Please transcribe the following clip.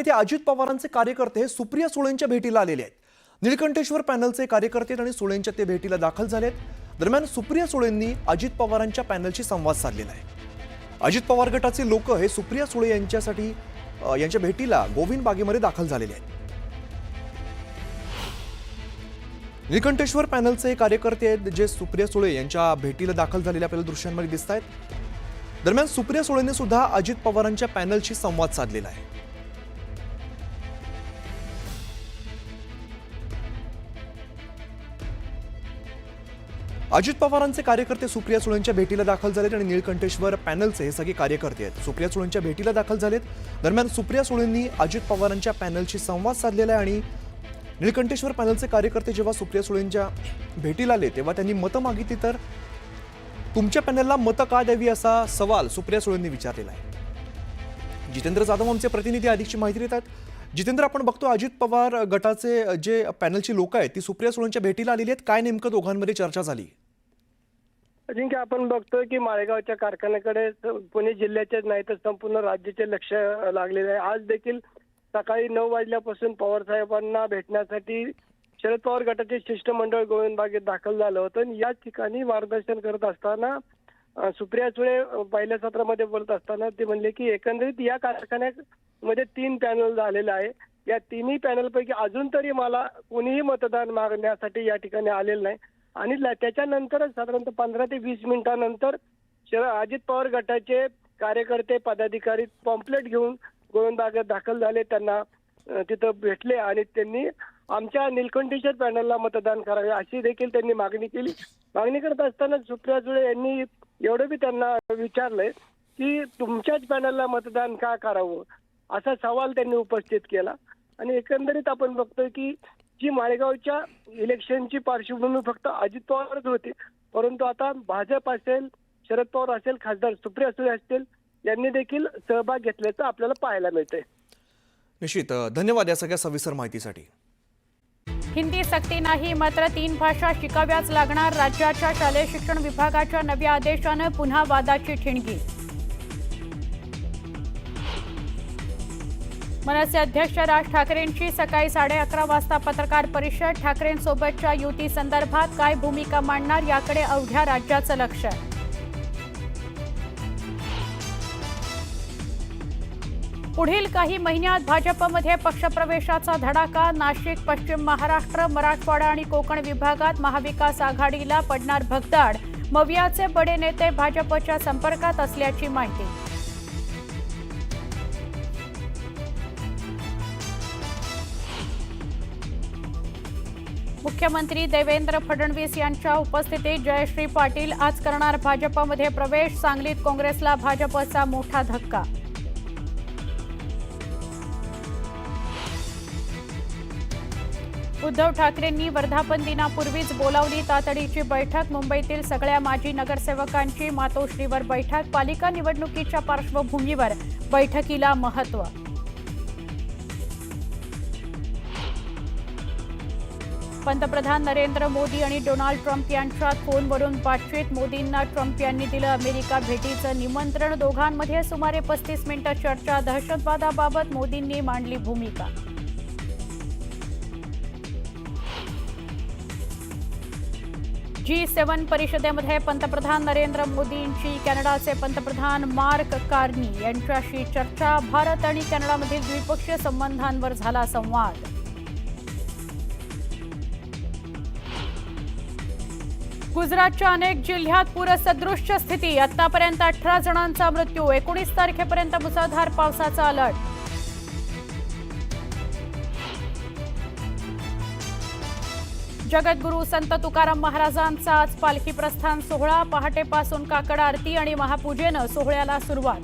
येथे अजित पवारांचे कार्यकर्ते सुप्रिया सुळेंच्या भेटीला आलेले आहेत। निळकंठेश्वर पॅनलचे कार्यकर्ते आणि सुळेंच्या ते भेटीला दाखल झालेत। दरम्यान सुप्रिया सुळेंनी अजित पवारांच्या पॅनलशी संवाद साधलेला आहे। अजित पवार गटाचे लोक हे सुप्रिया सुळे यांच्या भेटीला गोविंद बागेमध्ये दाखल झालेले आहेत। निळकंठेश्वर पॅनलचे कार्यकर्ते आहेत जे सुप्रिया सुळे यांच्या भेटीला दाखल झालेल्या आपल्याला दृश्यांमध्ये दिसत आहेत। दरम्यान सुप्रिया सुळेंनी सुद्धा अजित पवारांच्या पॅनलशी संवाद साधलेला आहे। अजित पवारांचे कार्यकर्ते सुप्रिया सुळेंच्या भेटीला दाखल झालेत आणि निळकंठेश्वर पॅनलचे हे सगळे कार्यकर्ते आहेत सुप्रिया सुळेंच्या भेटीला दाखल झालेत। दरम्यान सुप्रिया सुळेंनी अजित पवारांच्या पॅनलशी संवाद साधलेला आहे आणि निळकंठेश्वर पॅनलचे कार्यकर्ते जेव्हा सुप्रिया सुळेंच्या भेटीला आले तेव्हा त्यांनी मतं मागितली, तर तुमच्या पॅनलला मतं का द्यावी असा सवाल सुप्रिया सुळेंनी विचारलेला आहे। जितेंद्र जाधव आमचे प्रतिनिधी अधिकची माहिती देत आहेत। जितेंद्र, आपण बघतो अजित पवार गटाचे जे पॅनलची लोक आहेत ती सुप्रिया सुळेंच्या भेटीला आलेली आहेत, काय नेमकं दोघांमध्ये चर्चा झाली? अजिंक्य, आपण बघतोय की माळेगावच्या कारखान्याकडे पुणे जिल्ह्याचेच नाही तर संपूर्ण राज्याचे लक्ष लागलेले आहे। आज देखील सकाळी 9 वाजल्यापासून पवार साहेबांना भेटण्यासाठी शरद पवार गटाचे शिष्टमंडळ गोविंद बागेत दाखल झालं होतं आणि या ठिकाणी मार्गदर्शन करत असताना सुप्रिया सुळे पहिल्या सत्रामध्ये बोलत असताना ते म्हणले की एकंदरीत या कारखान्यामध्ये 3 पॅनल झालेले आहे। या तिन्ही पॅनलपैकी अजून तरी मला कोणीही मतदान मागण्यासाठी या ठिकाणी आलेलं नाही आणि त्याच्यानंतरच साधारणतः 15 ते 20 मिनिटांनंतर अजित पवार गटाचे कार्यकर्ते पदाधिकारी पॉम्पलेट घेऊन गोविंद बागेत दाखल झाले। त्यांना तिथं भेटले आणि त्यांनी आमच्या निळकंठेश्वर पॅनलला मतदान करावे अशी देखील त्यांनी मागणी केली। मागणी करत असताना सुप्रिया सुळे यांनी एवढं बी त्यांना विचारलंय की तुमच्याच पॅनलला मतदान का करावं असा सवाल त्यांनी उपस्थित केला। आणि एकंदरीत आपण बघतोय की जी माळेगावच्या इलेक्शनची पार्श्वभूमी फक्त अजित पवारच होती, परंतु आता भाजप असेल, शरद पवार असेल, खासदार सुप्रिया सुळे असतील यांनी देखील सहभाग घेतल्याचं आपल्याला पाहायला मिळतंय। निश्चित, धन्यवाद या सगळ्या सविस्तर माहितीसाठी। हिंदी सक्ती नाही, मात्र 3 भाषा शिकाव्याच लागणार। राज्याच्या शालेय शिक्षण विभागाच्या नव्या आदेशानं पुन्हा वादाची ठिणगी। मनसे अध्यक्ष राज ठाकरेंची सकाळी 11:30 वाजता पत्रकार परिषद। ठाकरेंसोबतच्या युती संदर्भात काय भूमिका मांडणार याकडे अवघ्या राज्याचं लक्ष। पुढील काही महिन्यात भाजपमध्ये पक्षप्रवेशाचा धडाका। नाशिक, पश्चिम महाराष्ट्र, मराठवाडा आणि कोकण विभागात महाविकास आघाडीला पडणार भगदाड। मवियाचे बडे नेते भाजपच्या संपर्कात असल्याची माहिती। मुख्यमंत्री देवेंद्र फडणवीस यांच्या उपस्थितीत जयश्री पाटील आज करणार भाजपमध्ये प्रवेश। सांगलीत काँग्रेसला भाजपचा मोठा धक्का। उद्धव ठाकरेंनी वर्धापन दिनापूर्वीच बोलावली तातडीची बैठक। मुंबईतील सगळ्या माजी नगरसेवकांची मातोश्रीवर बैठक। पालिका निवडणुकीच्या पार्श्वभूमीवर बैठकीला महत्त्व। पंतप्रधान नरेंद्र मोदी आणि डोनाल्ड ट्रम्प यांच्यात फोनवरून बातचीत। मोदींना ट्रम्प यांनी दिलं अमेरिका भेटीचं निमंत्रण। दोघांमध्ये सुमारे 35 मिनिटं चर्चा। दहशतवादाबाबत मोदींनी मांडली भूमिका। G7 परिषदेमध्ये पंतप्रधान नरेंद्र मोदींची कॅनडाचे पंतप्रधान मार्क कार्नी यांच्याशी चर्चा। भारत आणि कॅनडामधील द्विपक्षीय संबंधांवर झाला संवाद। गुजरातच्या अनेक जिल्ह्यात पूरसदृश स्थिती। आतापर्यंत 18 जणांचा मृत्यू। 19 तारखेपर्यंत मुसळधार पावसाचा अलर्ट। जगद्गुरू संत तुकाराम महाराजांचा आज पालखी प्रस्थान सोहळा। पहाटेपासून काकड आरती आणि महापूजेनं सोहळ्याला सुरुवात।